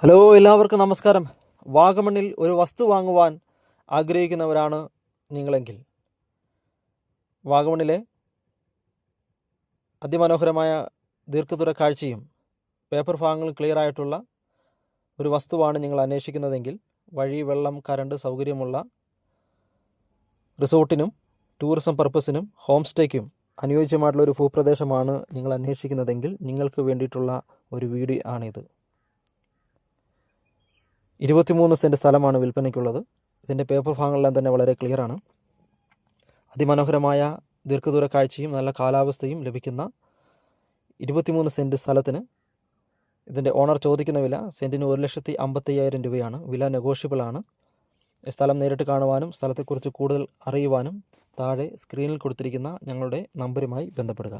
Hello, എല്ലാവർക്കും നമസ്കാരം. വാഗമണ്ണിൽ ഒരു വസ്തു വാങ്ങുവാൻ ആഗ്രഹിക്കുന്നവരാണ് നിങ്ങളെങ്കിൽ വാഗമണ്ണിലെ അതിമനോഹരമായ ദീർഘദൂര കാഴ്ചയും പേപ്പർ ഭാഗങ്ങൾ ക്ലിയർ ആയിട്ടുള്ള ഒരു വസ്തുവാണ് നിങ്ങൾ അന്വേഷിക്കുന്നതെങ്കിൽ വഴി, വെള്ളം, കറണ്ട് സൗകര്യമുള്ള റിസോർട്ടിനും ടൂറിസം പർപ്പസിനും ഹോം സ്റ്റേക്കും അനുയോജ്യമായിട്ടുള്ള ഒരു ഭൂപ്രദേശമാണ് നിങ്ങൾ അന്വേഷിക്കുന്നതെങ്കിൽ നിങ്ങൾക്ക് വേണ്ടിയിട്ടുള്ള ഒരു വീഡിയോ ആണിത്. 23 സെൻറ്റ് സ്ഥലമാണ് വിൽപ്പനയ്ക്കുള്ളത്. ഇതിൻ്റെ പേപ്പർ ഭാഗങ്ങളെല്ലാം തന്നെ വളരെ ക്ലിയറാണ്. അതിമനോഹരമായ ദീർഘദൂര കാഴ്ചയും നല്ല കാലാവസ്ഥയും ലഭിക്കുന്ന 23 സെൻറ്റ് സ്ഥലത്തിന് ഇതിൻ്റെ ഓണർ ചോദിക്കുന്ന വില സെൻറ്റിന് 1,55,000 രൂപയാണ്. വില നെഗോഷ്യബിൾ ആണ്. സ്ഥലം നേരിട്ട് കാണുവാനും സ്ഥലത്തെക്കുറിച്ച് കൂടുതൽ അറിയുവാനും താഴെ സ്ക്രീനിൽ കൊടുത്തിരിക്കുന്ന ഞങ്ങളുടെ നമ്പറുമായി ബന്ധപ്പെടുക.